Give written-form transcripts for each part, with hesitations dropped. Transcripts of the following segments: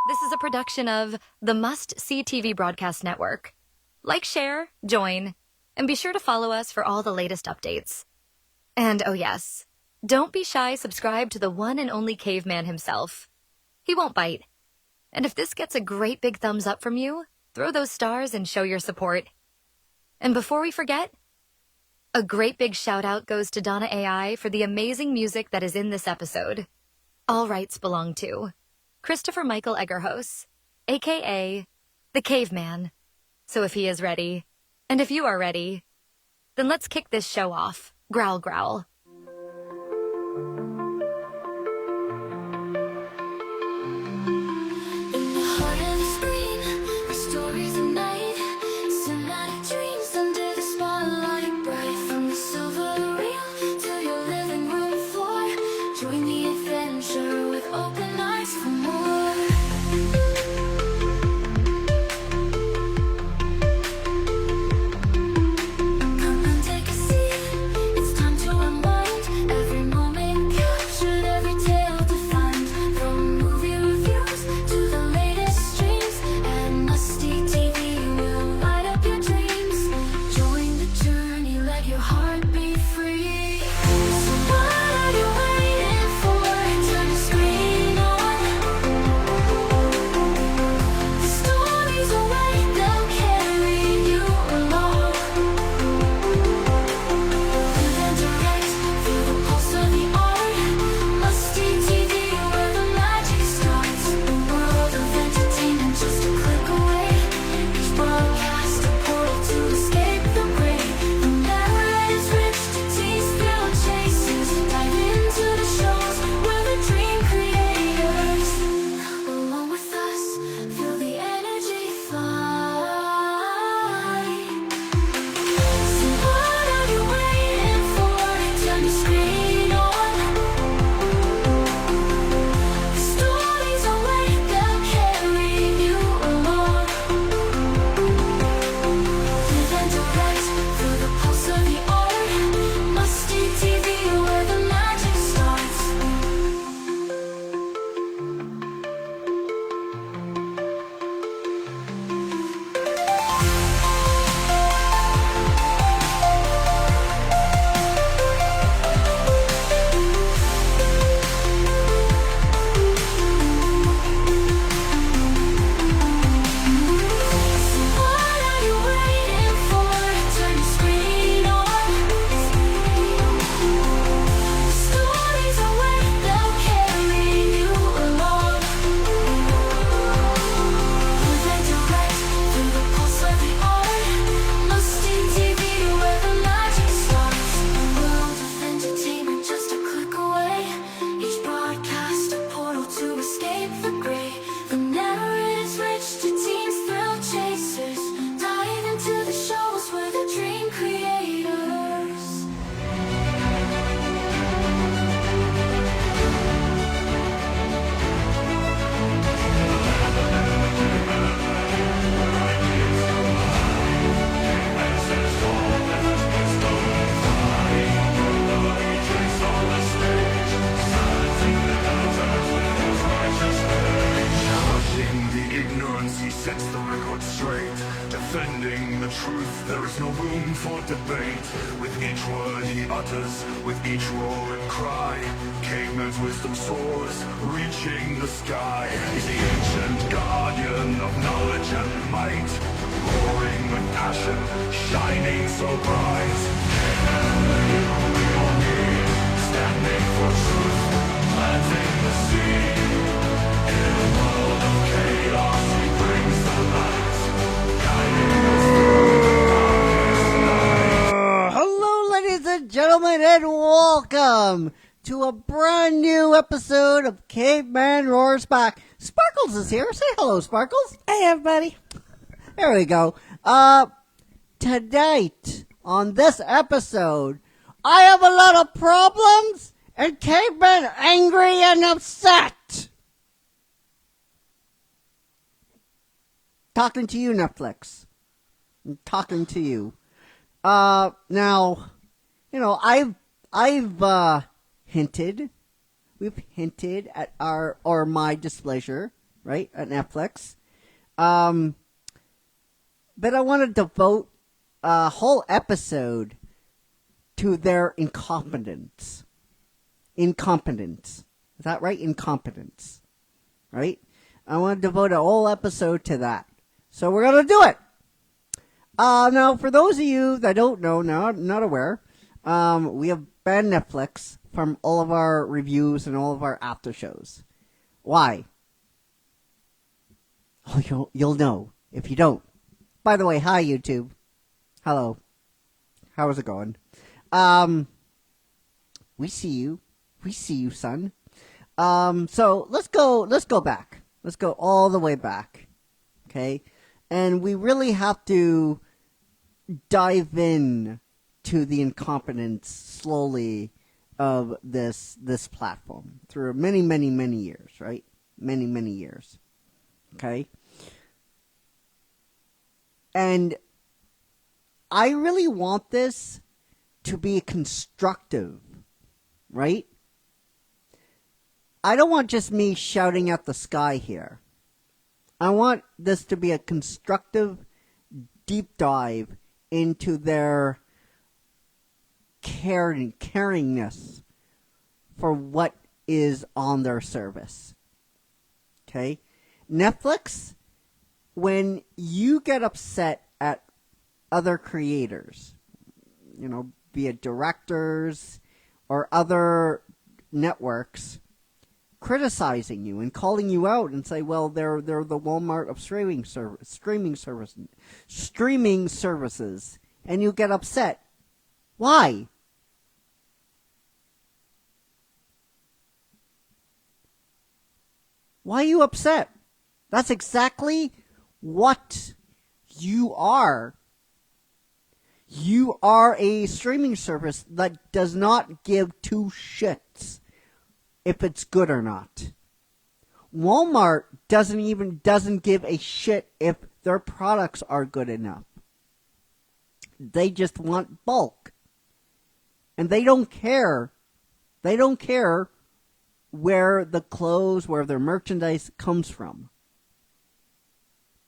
This is a production of the Must See TV Broadcast Network. Like, share, join, and be sure to follow us for all the latest updates. And oh yes, don't be shy, subscribe to the one and only Caveman himself. He won't bite. And if this gets a great big thumbs up from you, throw those stars and show your support. And before we forget, a great big shout out goes to Donna AI for the amazing music that is in this episode. All rights belong to Christopher Michael Egerhos, aka the Caveman. So if he is ready, and if you are ready, then let's kick this show off. Growl, growl. Defending the truth, there is no room for debate. With each word he utters, with each roar and cry, Caveman's wisdom soars, reaching the sky. He's the ancient guardian of knowledge and might, roaring with passion, shining so bright. Caveman, the hero we all need, standing for truth, planting the seed. In a world of chaos, he brings the light. Hello, ladies and gentlemen, and welcome to a brand new episode of Caveman Roars Back. Sparkles is here. Say hello, Sparkles. Hey, everybody. There we go. Tonight, on this episode, I have a lot of problems, and Caveman angry and upset. Talking to you, Netflix. I'm talking to you. Now, you know, we've hinted at my displeasure right, at Netflix. But I want to devote a whole episode to their incompetence. Incompetence. Is that right? Incompetence. Right? I want to devote a whole episode to that. So we're going to do it. Now, for those of you that don't know, not aware, we have banned Netflix from all of our reviews and all of our after shows. Why? Oh, you'll know if you don't. By the way, hi YouTube. Hello. How's it going? We see you. We see you, son. So let's go back. Let's go all the way back. Okay? And we really have to dive in to the incompetence slowly of this platform through many years, right? Many years. Okay? And I really want this to be constructive, right? I don't want just me shouting at the sky here. I want this to be a constructive deep dive into their caringness for what is on their service. Okay? Netflix, when you get upset at other creators, be it directors or other networks, criticizing you and calling you out and say, well, they're the Walmart of streaming services, and you get upset. Why? Why are you upset? That's exactly what you are. You are a streaming service that does not give two shits if it's good or not. Walmart doesn't give a shit if their products are good enough. They just want bulk. And they don't care. They don't care where the clothes, where their merchandise comes from.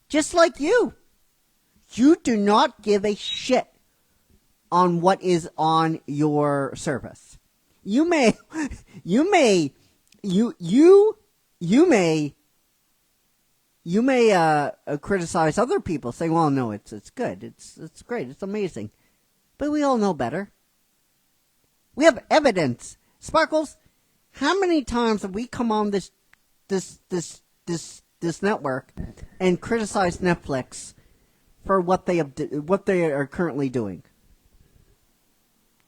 Just like you. You do not give a shit on what is on your service. You may criticize other people, saying, "Well, no, it's good, it's great, it's amazing," but we all know better. We have evidence. Sparkles, how many times have we come on this network and criticize Netflix for what they are currently doing?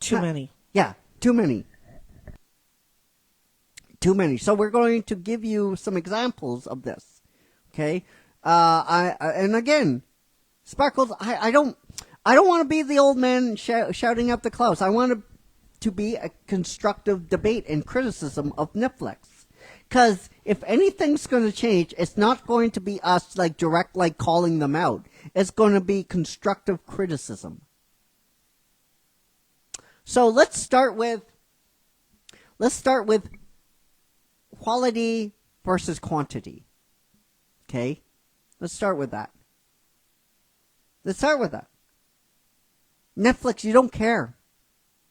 Too many. Yeah, too many. Too many. So we're going to give you some examples of this. Okay? And again, Sparkles, I don't want to be the old man shouting up the clouds. I want it to be a constructive debate and criticism of Netflix. Because if anything's going to change, it's not going to be us direct calling them out. It's going to be constructive criticism. So let's start with quality versus quantity. Okay? Let's start with that. Netflix, you don't care.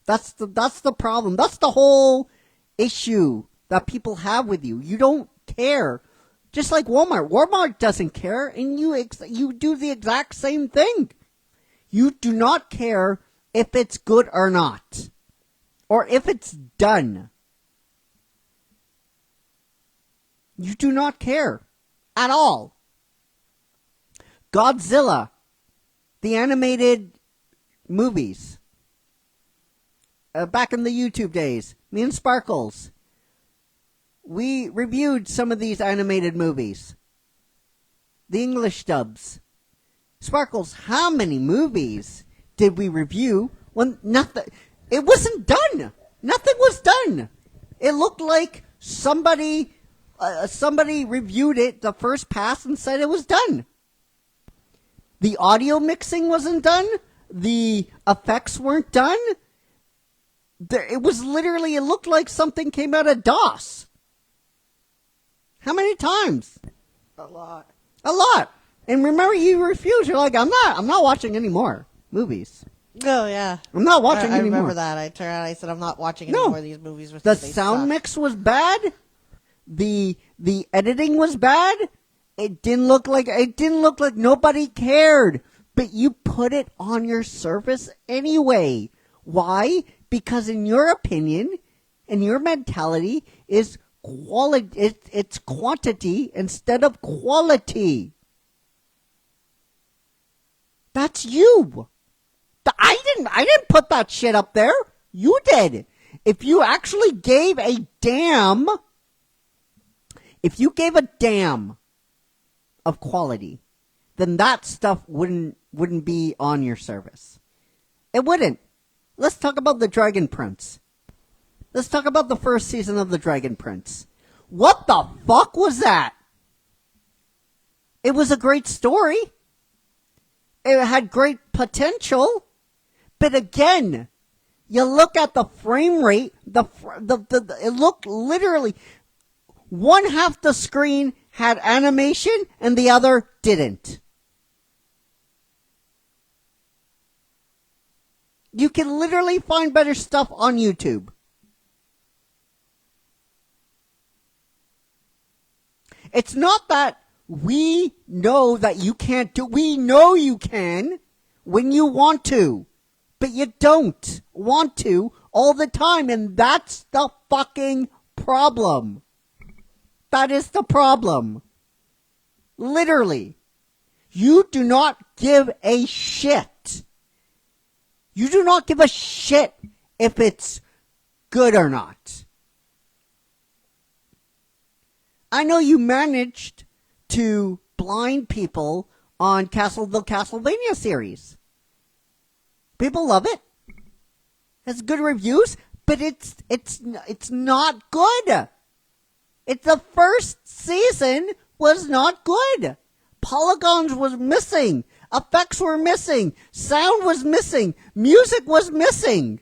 That's the problem. That's the whole issue that people have with you. You don't care. Just like Walmart. Walmart doesn't care, and you do the exact same thing. You do not care if it's good or not, or if it's done. You do not care at all. Godzilla, the animated movies, back in the YouTube days, me and Sparkles, we reviewed some of these animated movies. The English dubs. Sparkles, how many movies did we review when nothing? It wasn't done. Nothing was done. It looked like somebody reviewed it the first pass and said it was done. The audio mixing wasn't done. The effects weren't done. It looked like something came out of DOS. How many times? A lot. A lot. And remember, you refused. You're like, I'm not watching any more movies. Oh, yeah. I'm not watching I anymore. remember that. I turned around and I said, I'm not watching any No. more of these movies. The sound mix was bad. The editing was bad. It didn't look like nobody cared. But you put it on your service anyway. Why? Because in your opinion, and your mentality is quality. It's quantity instead of quality. That's you. I didn't put that shit up there. You did. If you actually gave a damn, of quality, then that stuff wouldn't be on your service. It wouldn't. Let's talk about the Dragon Prince. Let's talk about the first season of the Dragon Prince. What the fuck was that? It was a great story. It had great potential. But again, you look at the frame rate, it looked literally, one half the screen had animation and the other didn't. You can literally find better stuff on YouTube. It's not that we know that you can't do, we know you can when you want to, but you don't want to all the time, and that's the fucking problem. That is the problem. Literally. You do not give a shit. You do not give a shit if it's good or not. I know you managed to blind people on the Castlevania series. People love it. Has good reviews, but it's not good. The first season was not good. Polygons was missing. Effects were missing. Sound was missing. Music was missing.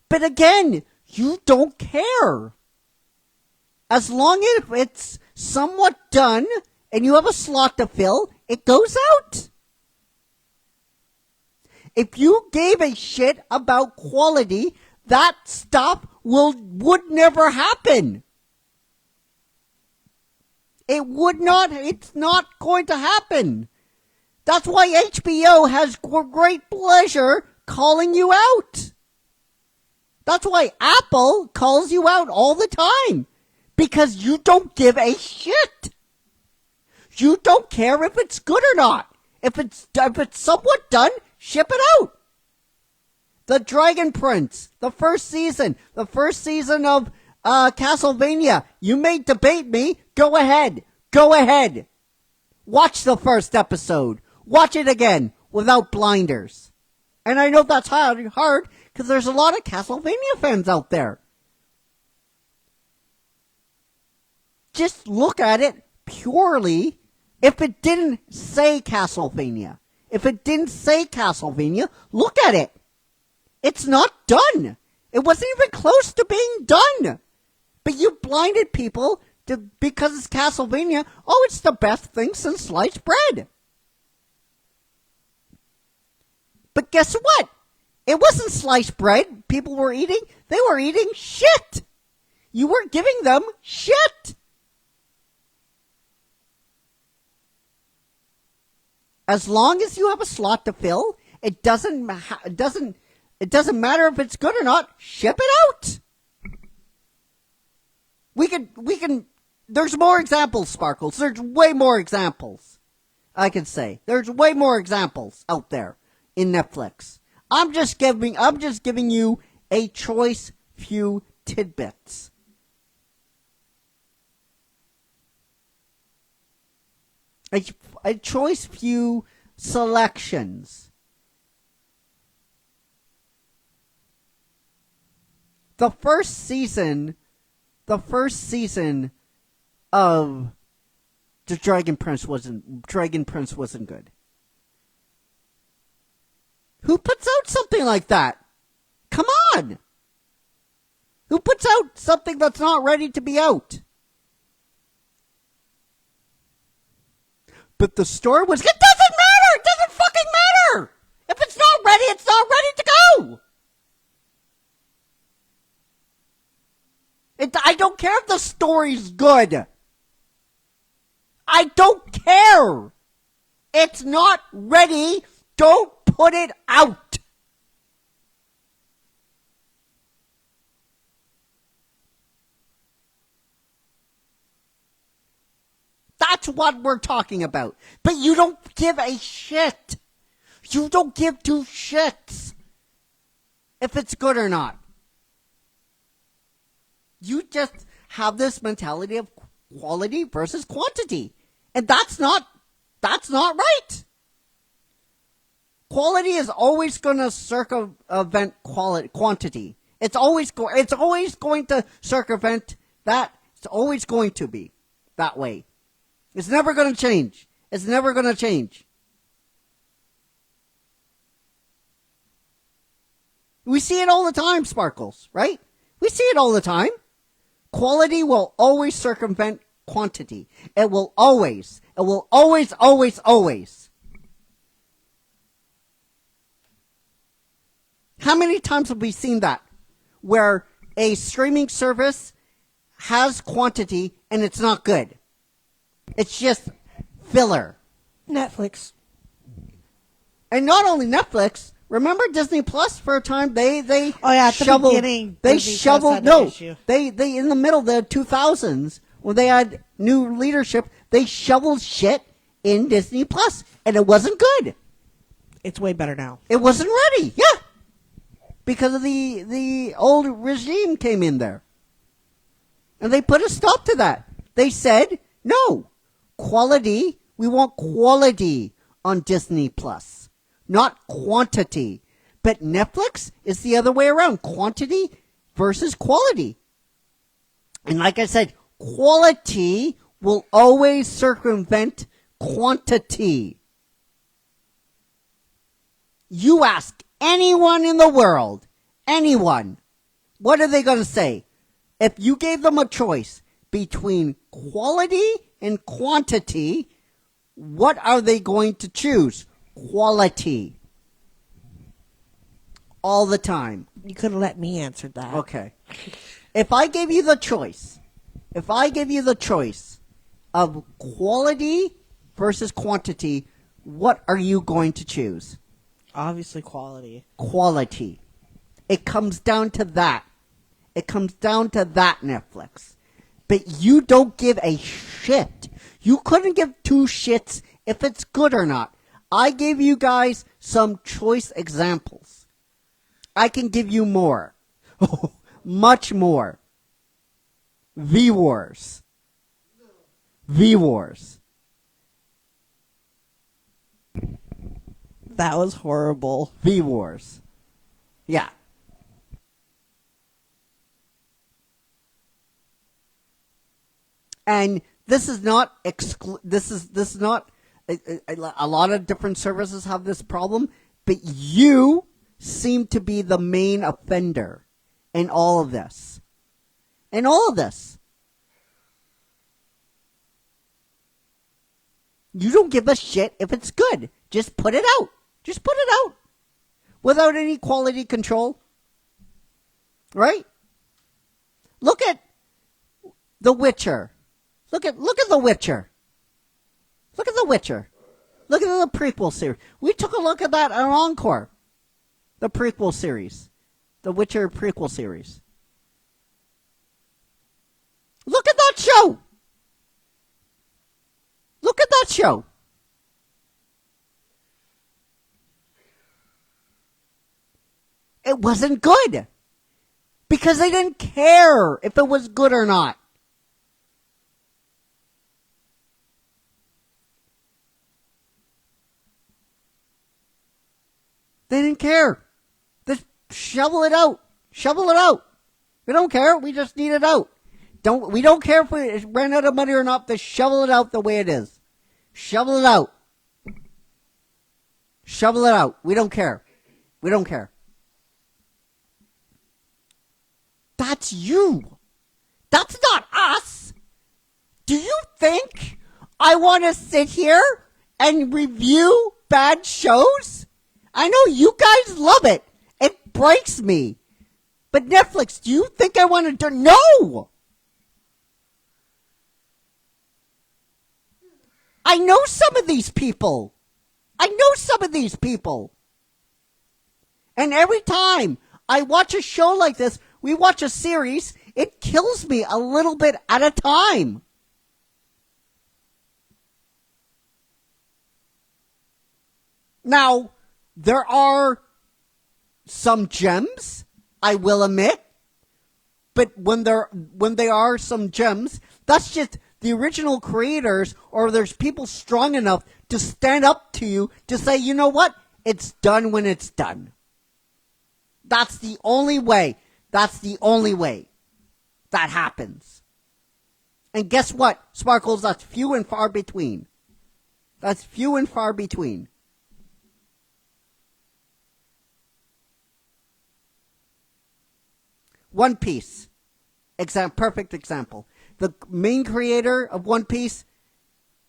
But again, you don't care. As long as it's somewhat done and you have a slot to fill, it goes out. If you gave a shit about quality, that stuff would never happen. It's not going to happen. That's why HBO has great pleasure calling you out. That's why Apple calls you out all the time. Because you don't give a shit. You don't care if it's good or not. If it's somewhat done, ship it out. The Dragon Prince, the first season of Castlevania. You may debate me. Go ahead. Watch the first episode. Watch it again without blinders. And I know that's hard because there's a lot of Castlevania fans out there. Just look at it purely. If it didn't say Castlevania, look at it. It's not done. It wasn't even close to being done. But you blinded people because it's Castlevania. Oh, it's the best thing since sliced bread. But guess what? It wasn't sliced bread people were eating. They were eating shit. You were giving them shit. As long as you have a slot to fill, it doesn't matter if it's good or not. Ship it out. We can. There's more examples, Sparkles. There's way more examples. I can say there's way more examples out there in Netflix. I'm just giving you a choice few tidbits. A choice few selections. The first season of the Dragon Prince wasn't good. Who puts out something like that? Come on. Who puts out something that's not ready to be out? But the store was, it doesn't matter! It doesn't fucking matter! If it's not ready, it's not ready to go! I don't care if the story's good. I don't care. It's not ready. Don't put it out. That's what we're talking about. But you don't give a shit. You don't give two shits if it's good or not. You just have this mentality of quality versus quantity. And that's not right. Quality is always going to circumvent quantity. It's always going to circumvent that. It's always going to be that way. It's never going to change. It's never going to change. We see it all the time, Sparkles, right? We see it all the time. Quality will always circumvent quantity. It will always, always. How many times have we seen that? Where a streaming service has quantity and it's not good. It's just filler. Netflix. And not only Netflix, remember Disney Plus for a time? They at shoveled, the beginning. they Disney Plus shoveled, had an no, issue. they in the middle of the 2000s, when they had new leadership, they shoveled shit in Disney Plus, and it wasn't good. It's way better now. It wasn't ready, yeah. Because of the old regime came in there. And they put a stop to that. They said, no, quality, we want quality on Disney Plus, not quantity. But Netflix is the other way around, quantity versus quality. And like I said, quality will always circumvent quantity. You ask anyone in the world, anyone, what are they going to say? If you gave them a choice between quality and quantity, what are they going to choose? Quality. All the time. You could have let me answer that. Okay. If I gave you the choice of quality versus quantity, what are you going to choose? Obviously quality. Quality. It comes down to that. It comes down to that, Netflix. But you don't give a shit. You couldn't give two shits if it's good or not. I gave you guys some choice examples. I can give you more. Much more. V-Wars. V-Wars. That was horrible. V-Wars. Yeah. And this is not this is not a lot of different services have this problem, but you seem to be the main offender in all of this. In all of this. You don't give a shit if it's good. Just put it out. Just put it out. Without any quality control. Right? Look at The Witcher. Look at The Witcher. Look at The Witcher. Look at the prequel series. We took a look at that on Encore. The prequel series. The Witcher prequel series. Look at that show. Look at that show. It wasn't good. Because they didn't care if it was good or not. They didn't care. Just shovel it out. Shovel it out. We don't care. We just need it out. We don't care if we ran out of money or not. Just shovel it out the way it is. Shovel it out. Shovel it out. We don't care. We don't care. That's you. That's not us. Do you think I want to sit here and review bad shows? I know you guys love it. It breaks me. But Netflix, do you think I want to do? No! I know some of these people. And every time I watch a show like this, we watch a series, it kills me a little bit at a time. Now, there are some gems, I will admit. But when they are some gems, that's just the original creators, or there's people strong enough to stand up to you to say, you know what? It's done when it's done. That's the only way. That happens. And guess what, Sparkles? That's few and far between. One Piece. Perfect example. The main creator of One Piece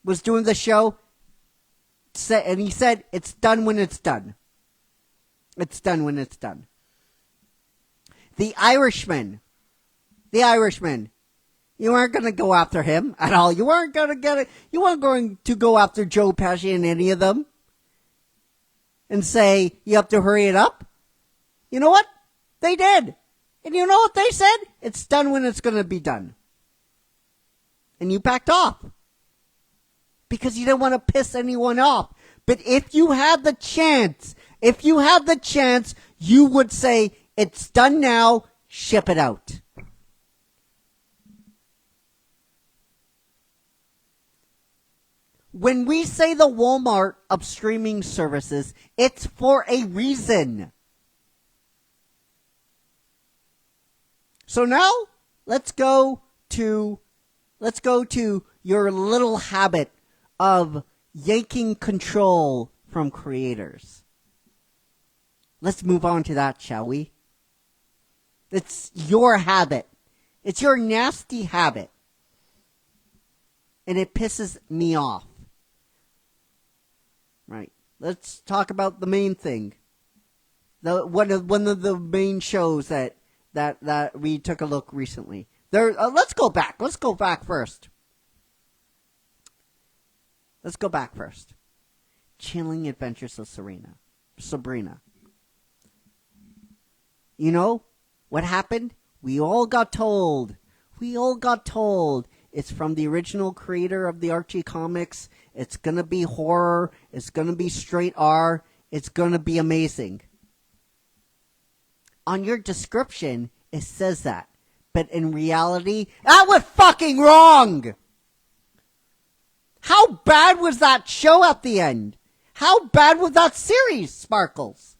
was doing the show, and he said, it's done when it's done. The Irishman. You weren't going to go after him at all. You weren't going to go after Joe Pesci and any of them and say, you have to hurry it up. You know what? They did. And you know what they said? It's done when it's going to be done. And you backed off. Because you didn't want to piss anyone off. But if you had the chance, you would say, it's done now, ship it out. When we say the Walmart of streaming services, it's for a reason. So now, let's go to your little habit of yanking control from creators. Let's move on to that, shall we? It's your habit. It's your nasty habit. And it pisses me off. Right. Let's talk about the main thing. One of the main shows that we took a look recently. Let's go back first. Chilling Adventures of Sabrina. You know what happened? We all got told. It's from the original creator of the Archie comics. It's gonna be horror. It's gonna be straight R. It's gonna be amazing. On your description, it says that. But in reality, that was fucking wrong! How bad was that show at the end? How bad was that series, Sparkles?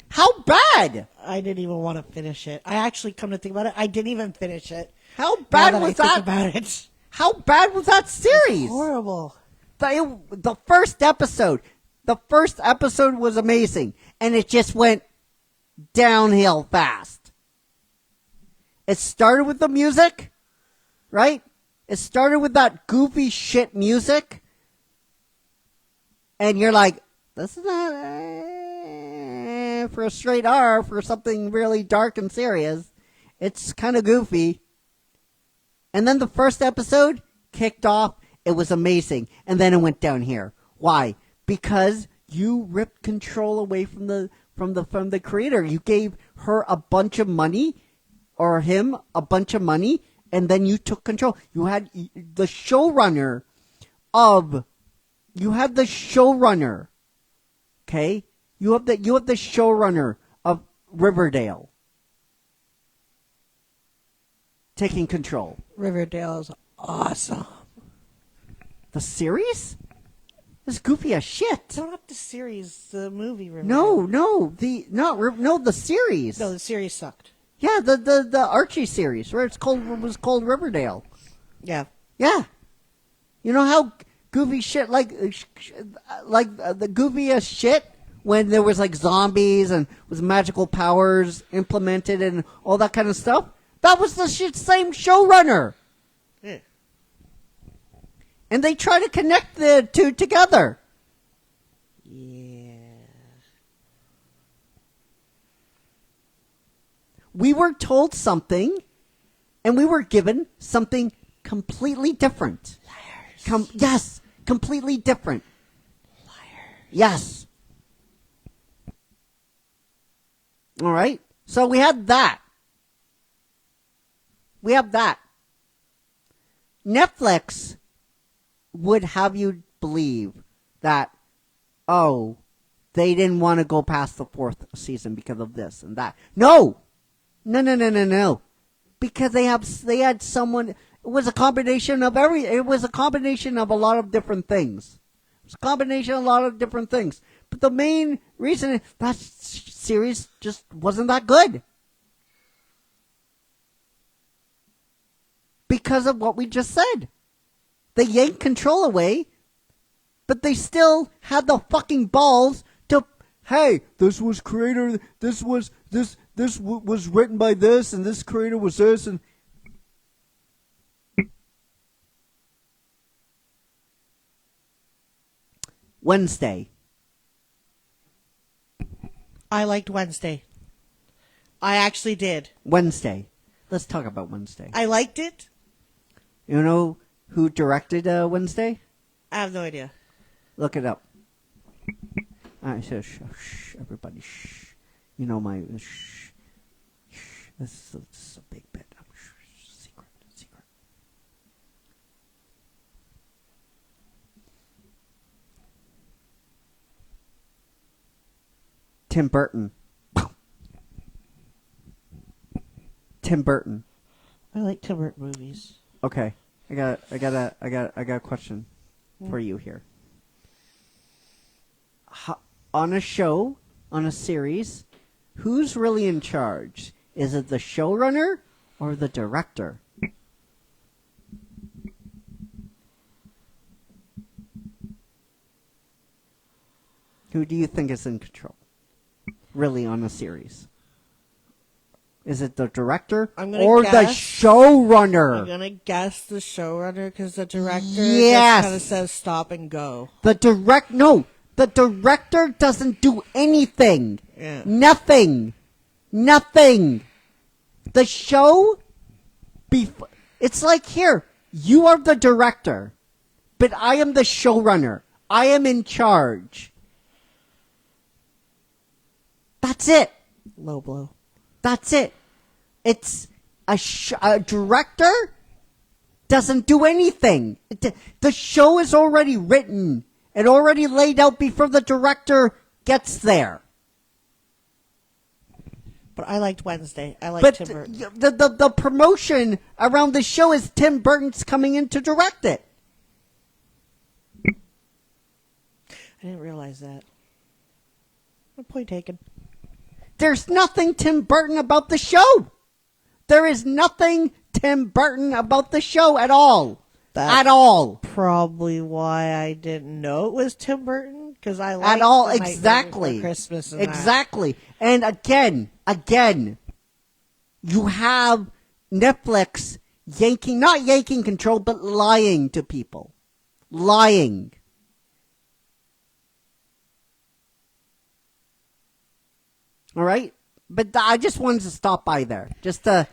How bad? I didn't even want to finish it. I actually, come to think about it, I didn't even finish it. How bad now that was I that? think about it. How bad was that series? It's horrible. The first episode was amazing, and it just went downhill fast. It started with the music, right? It started with that goofy shit music, and you're like, this is not for a straight R, for something really dark and serious. It's kind of goofy. And then the first episode kicked off. It was amazing. And then it went down here. Why? Because you ripped control away from the creator. You gave her a bunch of money, or him a bunch of money, and then you took control. You had the showrunner. Okay? You have the showrunner of Riverdale taking control. Riverdale is awesome. The series? It's goofy as shit. Not the series, the movie Riverdale. The series. No, the series sucked. Yeah, the Archie series, where was called Riverdale. Yeah. Yeah. You know how goofy shit, like the goofiest shit, when there was like zombies and was magical powers implemented and all that kind of stuff? That was the same showrunner. Yeah. And they try to connect the two together. were told something, and we were given something completely different. Liars. Yes, completely different. Liars. Yes. All right. So we had that. We have that. Netflix would have you believe that, oh, they didn't want to go past the 4th season because of this and that. No. No. Because they had someone. It was a combination of It was a combination of a lot of different things. It was a combination of a lot of different things. But the main reason that series just wasn't that good. Because of what we just said. They yanked control away, but they still had the fucking balls to, hey, this was written by this, and this creator was this, and Wednesday. I liked Wednesday. I actually did. Wednesday. Let's talk about Wednesday. I liked it. You know who directed Wednesday? I have no idea. Look it up. All right, so shh, everybody, shh. You know my shh. This is a big bit. Secret. Tim Burton. Tim Burton. I like Tim Burton movies. Okay, I got a question for you here. On a show, on a series, who's really in charge? Is it the showrunner or the director? Who do you think is in control? Really, on a series? Is it the director or the showrunner? I'm gonna guess the showrunner because the director Yes. just kind of says stop and go. The director doesn't do anything. Yeah. Nothing. The show, it's like here, you are the director, but I am the showrunner. I am in charge. That's it. Low blow. That's it. It's a director doesn't do anything. The show is already written and already laid out before the director gets there. But I liked Wednesday. I liked Tim Burton. The promotion around the show is Tim Burton's coming in to direct it. I didn't realize that. Point taken. There's nothing Tim Burton about the show. There is nothing Tim Burton about the show at all. At all. Probably why I didn't know it was Tim Burton because I liked At all. The Nightmare Exactly. Before Christmas. And Exactly. And again, you have Netflix not yanking control, but lying to people. Lying. All right, but I just wanted to stop by there, just to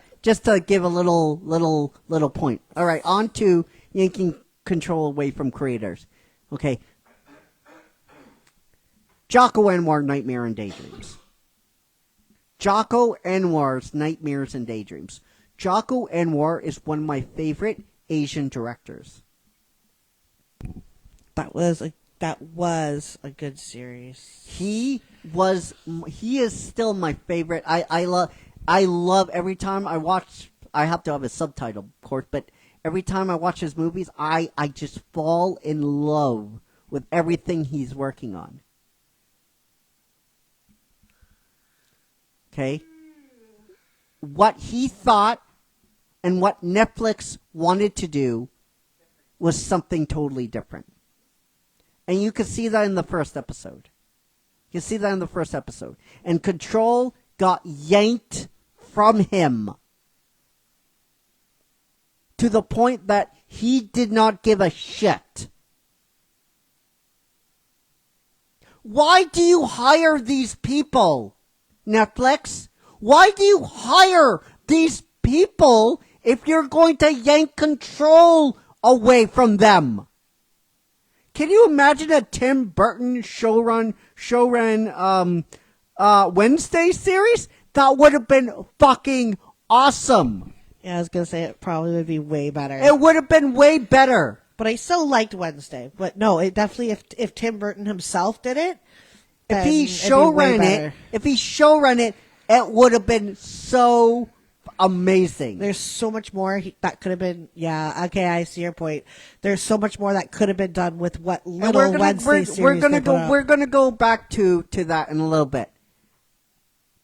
give a little point. All right, on to yanking control away from creators. Okay, Jocko Anwar, Nightmare and Daydreams. Jocko Anwar's Nightmares and Daydreams. Jocko Anwar is one of my favorite Asian directors. That was a good series. He is still my favorite. I love every time I watch. I have to have a subtitle, of course, but every time I watch his movies, I just fall in love with everything he's working on. Okay? What he thought and what Netflix wanted to do was something totally different. And you can see that in the first episode. And control got yanked from him to the point that he did not give a shit. Why do you hire these people, Netflix? Why do you hire these people if you're going to yank control away from them? Can you imagine a Tim Burton showrun Wednesday series? That would have been fucking awesome. Yeah, I was gonna say it probably would be way better. It would have been way better. But I still liked Wednesday. But no, it definitely, if Tim Burton himself did it, If he showrun it, it would have been so amazing. There's so much more that could have been. Yeah, okay, I see your point. There's so much more that could have been done with what little Wednesday series we're gonna they put out. We're gonna go back to that in a little bit.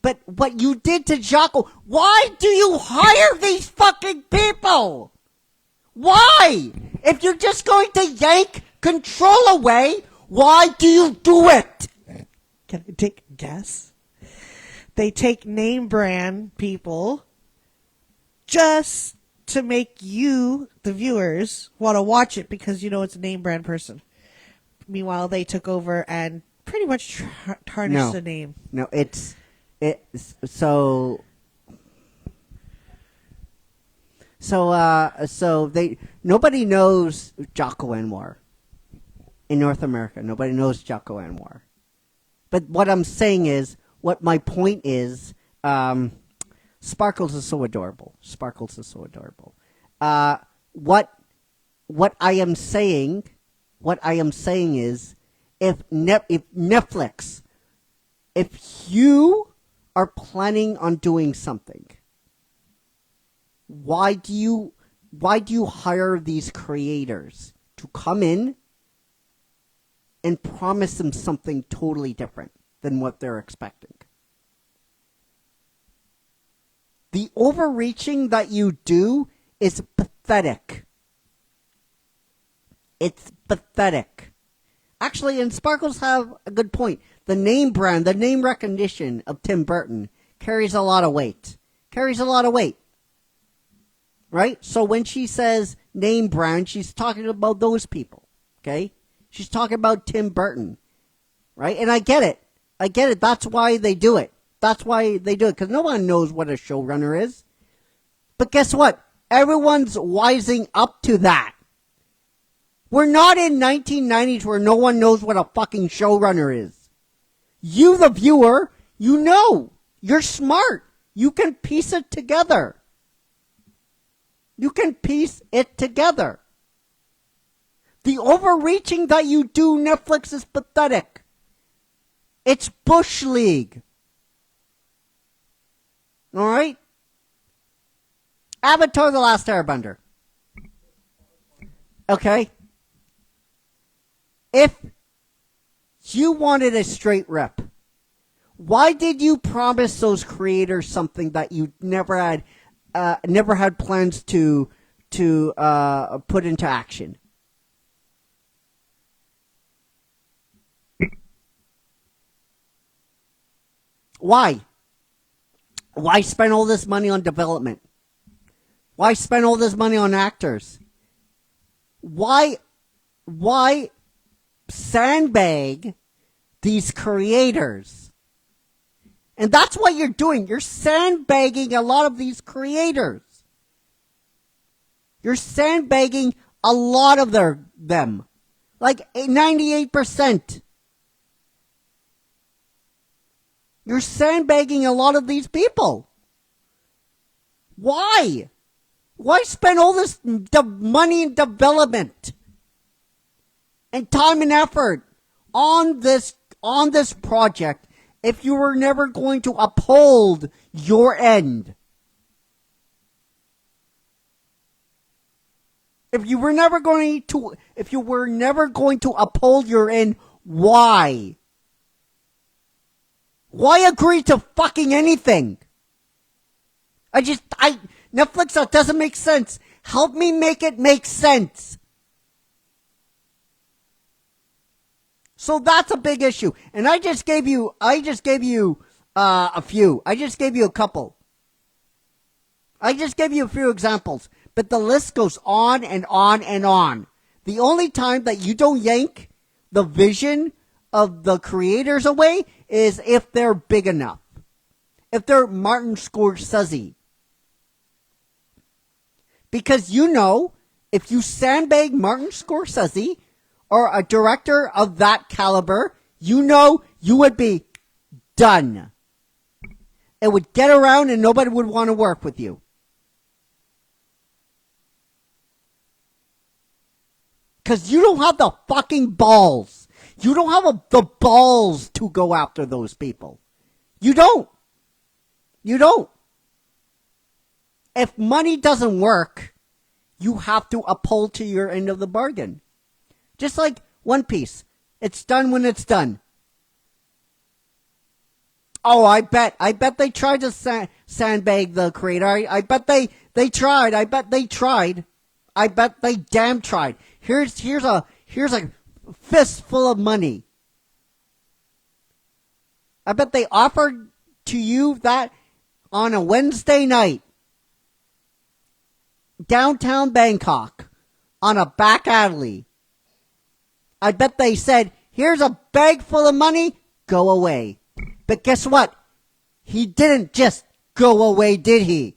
But what you did to Jocko, why do you hire these fucking people? Why? If you're just going to yank control away, why do you do it? Can I take a guess? They take name brand people just to make you, the viewers, want to watch it because you know it's a name brand person. Meanwhile, they took over and pretty much tarnished the name. No, it's so nobody knows Jocko Anwar in North America. Nobody knows Jocko Anwar. But what I'm saying is, what my point is, Sparkles is so adorable. Sparkles is so adorable. What I am saying is, if Netflix, if you are planning on doing something, why do you hire these creators to come in and promise them something totally different than what they're expecting? The overreaching that you do is pathetic. It's pathetic. Actually, and Sparkles have a good point. The name brand, the name recognition of Tim Burton carries a lot of weight. Right? So when she says name brand, she's talking about those people. Okay? She's talking about Tim Burton. Right? And I get it. That's why they do it. Because no one knows what a showrunner is. But guess what? Everyone's wising up to that. We're not in 1990s where no one knows what a fucking showrunner is. You, the viewer, you know. You're smart. You can piece it together. The overreaching that you do, Netflix, is pathetic. It's Bush League. Alright? Avatar: The Last Airbender. Okay? If you wanted a straight rip, why did you promise those creators something that you never had plans to put into action? Why? Why spend all this money on development? Why spend all this money on actors? Why sandbag these creators? And that's what you're doing. You're sandbagging a lot of these creators. You're sandbagging a lot of them. Like 98%. You're sandbagging a lot of these people. Why? Why spend all this money in development and time and effort on this project if you were never going to uphold your end? If you were never going to uphold your end, why? Why agree to fucking anything? Netflix, that doesn't make sense. Help me make it make sense. So that's a big issue. And I just gave you a few. I just gave you a couple. I just gave you a few examples. But the list goes on and on and on. The only time that you don't yank the vision of the creators away is if they're big enough. if they're Martin Scorsese. Because you know, if you sandbag Martin Scorsese or a director of that caliber, you know you would be done. It would get around and nobody would want to work with you. Because you don't have the fucking balls. You don't have the balls to go after those people. You don't. You don't. If money doesn't work, you have to uphold to your end of the bargain. Just like One Piece. It's done when it's done. Oh, I bet they tried to sandbag the creator. I bet they tried. I bet they tried. I bet they damn tried. Here's a fistful of money. I bet they offered to you that on a Wednesday night, downtown Bangkok, on a back alley. I bet they said, here's a bag full of money, go away. But guess what? He didn't just go away, did he?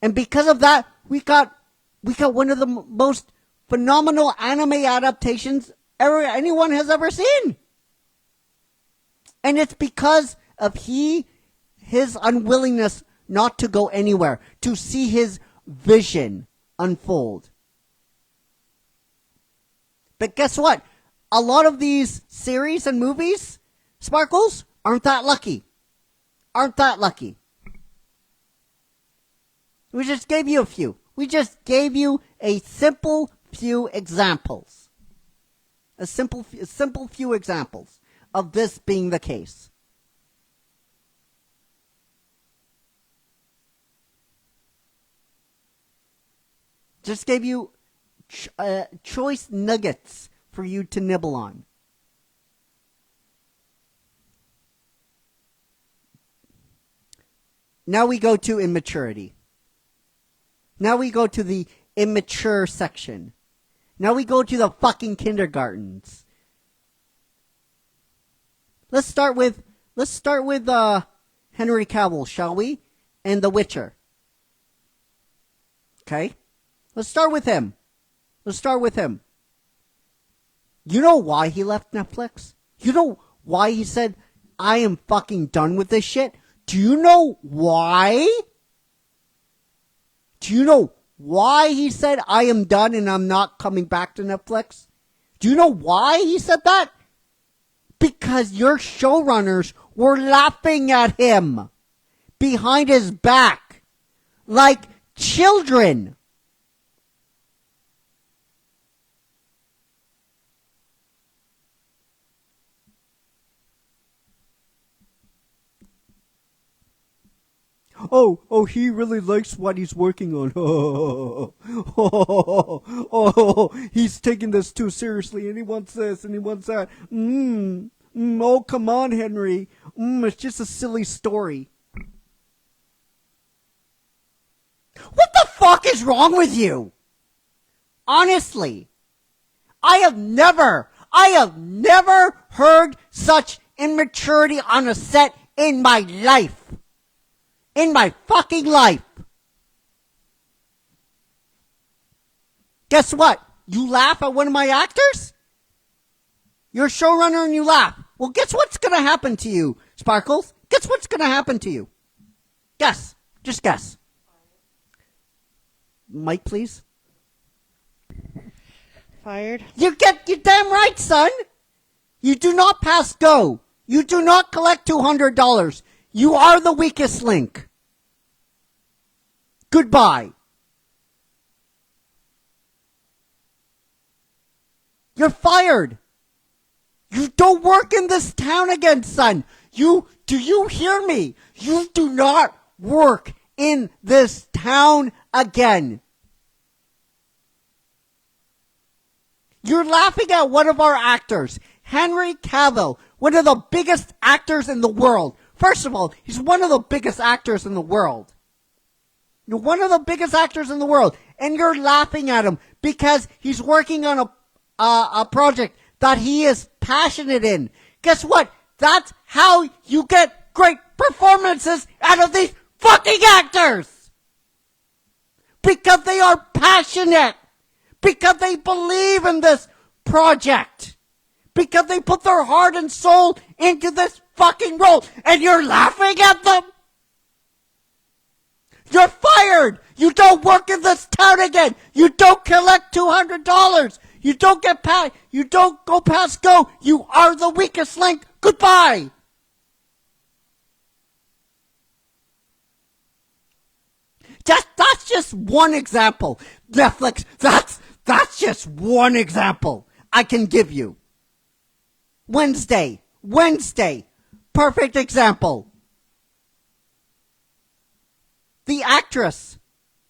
And because of that, we got one of the most phenomenal anime adaptations anyone has ever seen. And it's because of his unwillingness not to go anywhere, to see his vision unfold. But guess what? A lot of these series and movies, Sparkles, aren't that lucky. Aren't that lucky. We just gave you a few. We just gave you a simple few examples. A simple few examples of this being the case. Just gave you choice nuggets for you to nibble on. Now we go to immaturity. Now we go to the immature section. Now we go to the fucking kindergartens. Let's start with Henry Cavill, shall we? And The Witcher. Okay? Let's start with him. You know why he left Netflix? You know why he said, I am fucking done with this shit? Do you know why? Do you know why he said, I am done and I'm not coming back to Netflix? Do you know why he said that? Because your showrunners were laughing at him behind his back like children. Oh, he really likes what he's working on. He's taking this too seriously, and he wants this, and he wants that. Oh, come on, Henry. It's just a silly story. What the fuck is wrong with you? Honestly, I have never heard such immaturity on a set in my life. In my fucking life. Guess what? You laugh at one of my actors? You're a showrunner and you laugh. Well, guess what's going to happen to you, Sparkles? Guess what's going to happen to you? Guess. Just guess. Mike, please. Fired. You're damn right, son. You do not pass go. You do not collect $200. You are the weakest link. Goodbye. You're fired. You don't work in this town again, son. Do you hear me? You do not work in this town again. You're laughing at one of our actors, Henry Cavill, one of the biggest actors in the world. First of all, he's one of the biggest actors in the world. You're one of the biggest actors in the world, and you're laughing at him because he's working on a project that he is passionate in. Guess what? That's how you get great performances out of these fucking actors. Because they are passionate. Because they believe in this project. Because they put their heart and soul into this fucking role. And you're laughing at them? You're fired. You don't work in this town again. You don't collect $200. You don't get past. You don't go past go. You are the weakest link. Goodbye. That's just one example. Netflix. That's just one example I can give you. Wednesday. Perfect example. The actress,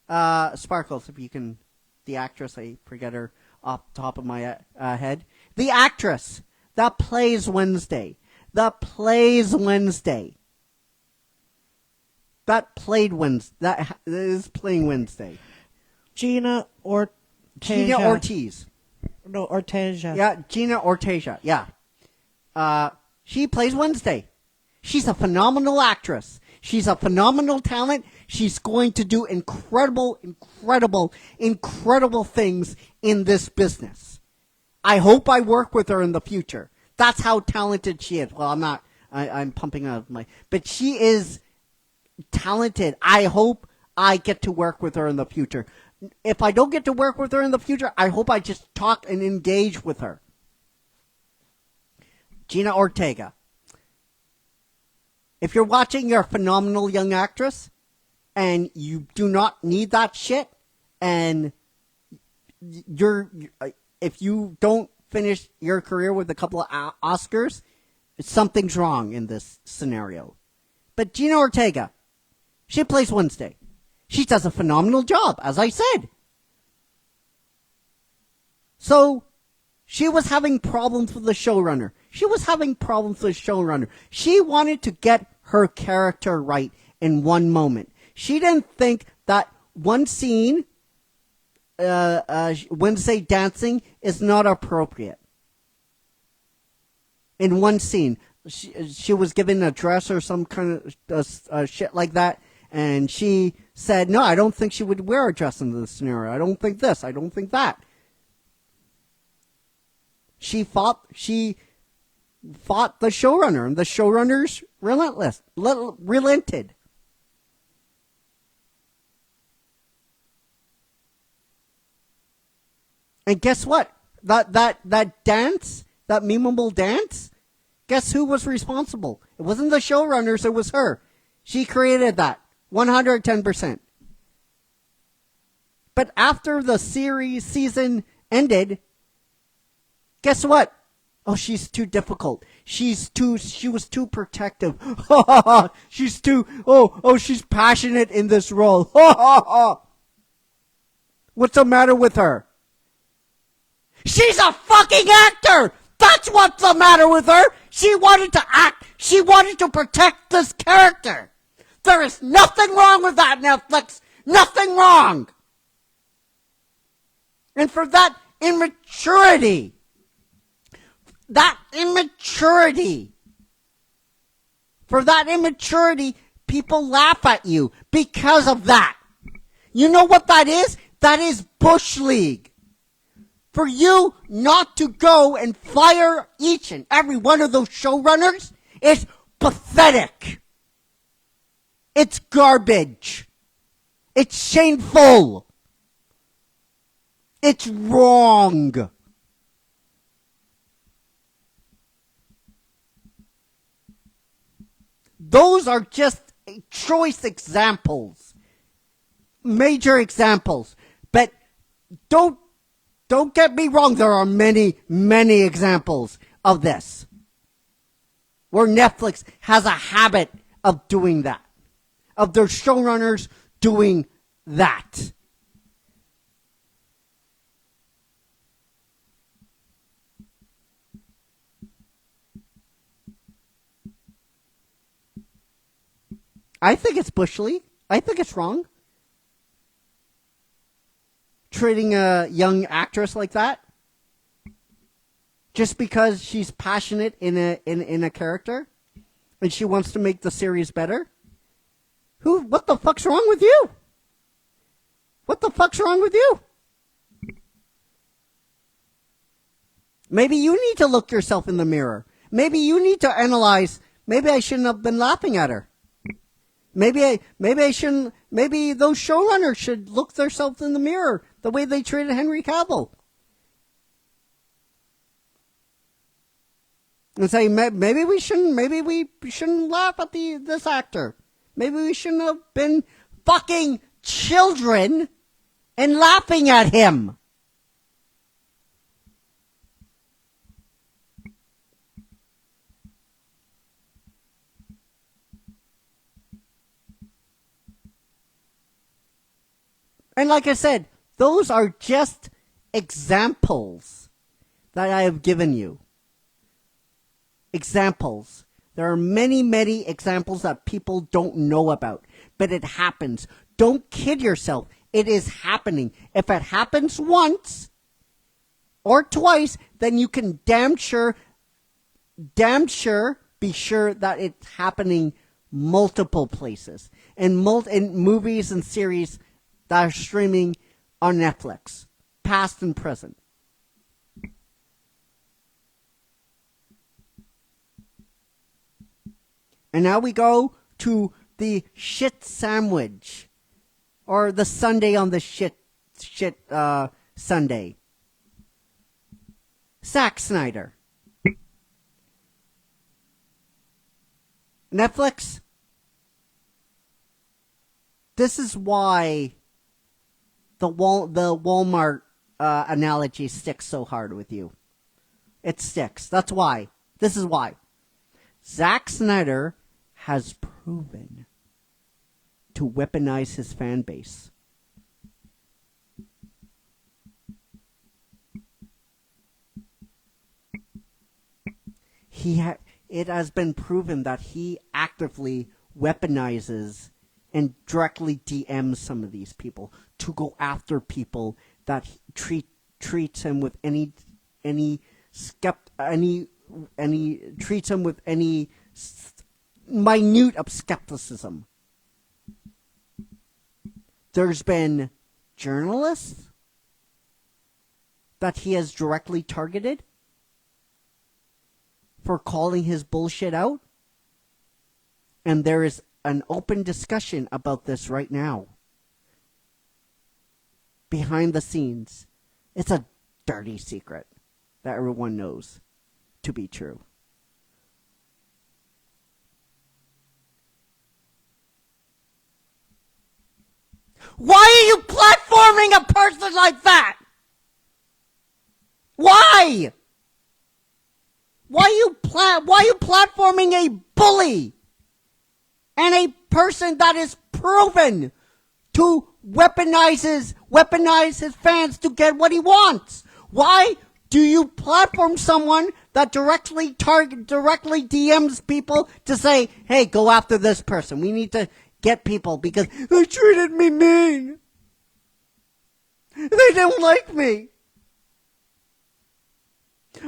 Sparkles, if you can, the actress, I forget her off the top of my head. The actress that plays Wednesday. That is playing Wednesday. Gina Ortega. Gina Ortiz. No, Ortega. Yeah, Gina Ortega, yeah. She plays Wednesday. She's a phenomenal actress. She's a phenomenal talent. She's going to do incredible things in this business. I hope I work with her in the future. That's how talented she is. Well, I'm not. I'm pumping out my... But she is talented. I hope I get to work with her in the future. If I don't get to work with her in the future, I hope I just talk and engage with her. Gina Ortega. If you're watching, you're a phenomenal young actress, and you do not need that shit, and if you don't finish your career with a couple of Oscars, something's wrong in this scenario. But Gina Ortega, she plays Wednesday. She does a phenomenal job, as I said. So, she was having problems with the showrunner. She wanted to get her character right in one moment. She didn't think that one scene, Wednesday dancing, is not appropriate. In one scene, she was given a dress or some kind of shit like that, and she said, no, I don't think she would wear a dress in this scenario. I don't think this. I don't think that. She fought the showrunner, and the showrunner's relented. And guess what? That dance, that memeable dance, guess who was responsible? It wasn't the showrunners, it was her. She created that. 110%. But after the season ended, guess what? Oh, she's too difficult. She was too protective. She's passionate in this role. What's the matter with her? She's a fucking actor! That's what's the matter with her! She wanted to act. She wanted to protect this character. There is nothing wrong with that, Netflix. Nothing wrong. And for that immaturity, people laugh at you because of that. You know what that is? That is Bush League. For you not to go and fire each and every one of those showrunners is pathetic. It's garbage. It's shameful. It's wrong. Those are just choice examples. Major examples. But don't get me wrong, there are many examples of this. Where Netflix has a habit of doing that. Of their showrunners doing that. I think it's Bush League. I think it's wrong. Treating a young actress like that. Just because she's passionate in a character. And she wants to make the series better? What the fuck's wrong with you? What the fuck's wrong with you? Maybe you need to look yourself in the mirror. Maybe you need to analyze, maybe I shouldn't have been laughing at her. Maybe I shouldn't, maybe those showrunners should look themselves in the mirror the way they treated Henry Cavill. And say, maybe we shouldn't laugh at this actor. Maybe we shouldn't have been fucking children and laughing at him. And like I said, those are just examples that I have given you. Examples. There are many, many examples that people don't know about. But it happens. Don't kid yourself. It is happening. If it happens once or twice, then you can damn sure be sure that it's happening multiple places. In movies and series that are streaming on Netflix, past and present. And now we go to the shit sandwich, or the Sunday on the shit Sunday. Zack Snyder. Netflix. This is why the Walmart analogy sticks so hard with you. It sticks. That's why. This is why. Zack Snyder has proven to weaponize his fan base. It has been proven that he actively weaponizes and directly DMs some of these people to go after people that treats him with any treats him with any minute of skepticism. There's been journalists that he has directly targeted for calling his bullshit out. And there is an open discussion about this right now. Behind the scenes. It's a dirty secret that everyone knows to be true. Why are you platforming a person like that? Why? Why are you platforming a bully and a person that is proven to weaponize his fans to get what he wants? Why do you platform someone that directly DMs people to say, hey, go after this person. We need to get people because they treated me mean. They don't like me.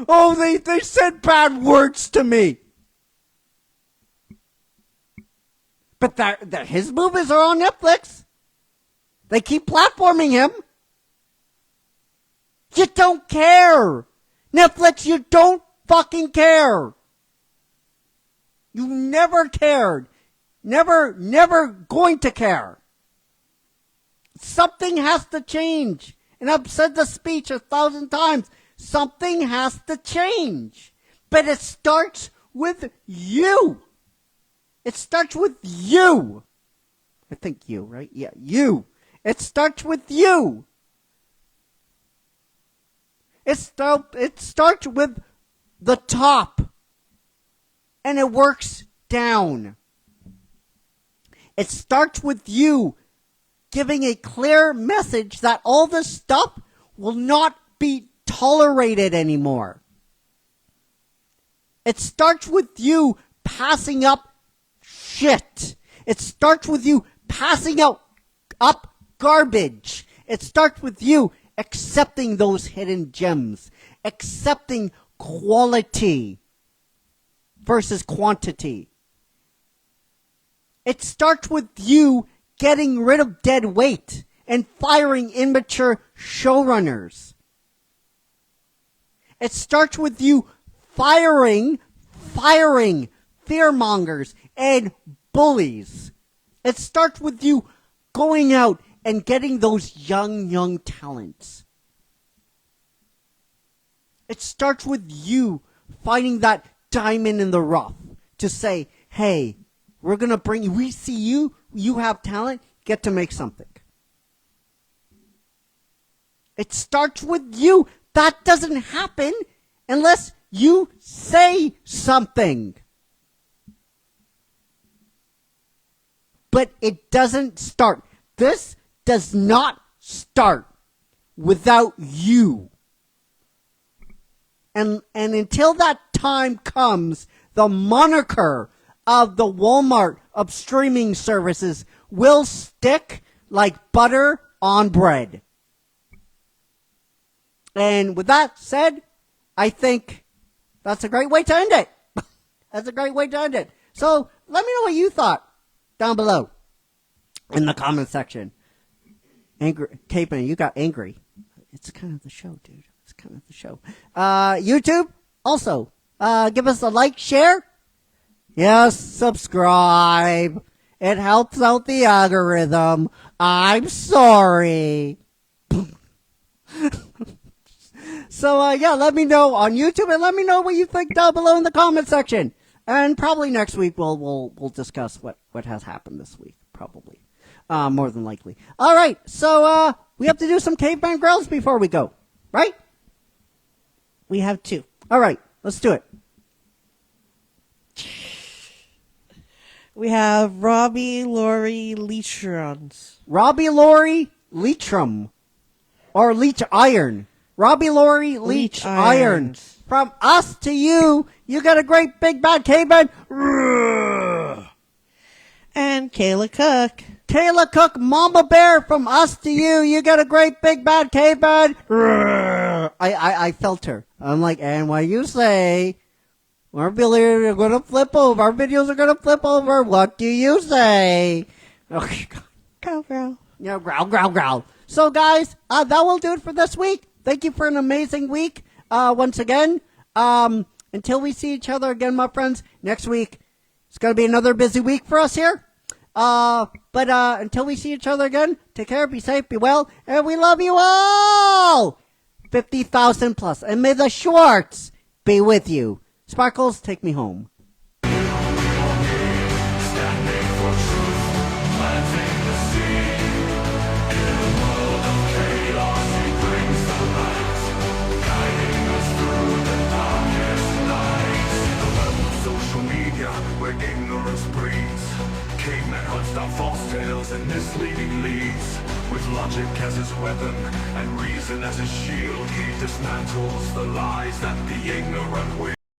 Oh, they said bad words to me. But his movies are on Netflix. They keep platforming him. You don't care. Netflix, you don't fucking care. You never cared. Never going to care. Something has to change. And I've said the speech 1,000 times. Something has to change. But it starts with you. It starts with you. I think you, right? Yeah, you. It starts with you. It starts with the top. And it works down. It starts with you giving a clear message that all this stuff will not be tolerated anymore. It starts with you passing up shit. It starts with you passing up garbage. It starts with you accepting those hidden gems, accepting quality versus quantity. It starts with you getting rid of dead weight and firing immature showrunners. It starts with you firing fearmongers and bullies. It starts with you going out and getting those young talents. It starts with you finding that diamond in the rough to say, hey, we're going to bring you, we see you, you have talent, get to make something. It starts with you. That doesn't happen unless you say something. But it doesn't start. This does not start without you. And until that time comes, the moniker of the Walmart of streaming services will stick like butter on bread. And with that said, I think that's a great way to end it. That's a great way to end it. So let me know what you thought down below in the comment section. Angry Caveman, you got angry. It's kind of the show, dude. It's kind of the show. YouTube, also, give us a like, share. Yes, subscribe. It helps out the algorithm. I'm sorry. So, yeah, let me know on YouTube and let me know what you think down below in the comment section. And probably next week we'll discuss what has happened this week. Probably. More than likely. All right. So, we have to do some caveman growls before we go. Right? We have 2. All right. Let's do it. We have Robbie Laurie Leechrons. Robbie Laurie Leitrim. Or Leech Iron. Robbie Laurie Leech Iron. From us to you, you got a great big bad caveman. And Kayla Cook. Kayla Cook, Mama Bear, from us to you, you got a great big bad caveman. I felt her. I'm like, and what you say? Our videos are gonna flip over. Our videos are gonna flip over. What do you say? Okay. Growl, growl. Yeah, growl. So, guys, that will do it for this week. Thank you for an amazing week. Once again, until we see each other again, my friends, next week, it's going to be another busy week for us here. But until we see each other again, take care, be safe, be well, and we love you all! 50,000 plus. And may the Schwartz be with you. Sparkles, take me home. Standing for truth, planting the seed. In a world of chaos, he brings the light, guiding us through the darkest night. The web of social media, where ignorance breeds. Caveman hunts down false tales and misleading leads. With logic as his weapon and reason as his shield, he dismantles the lies that the ignorant will.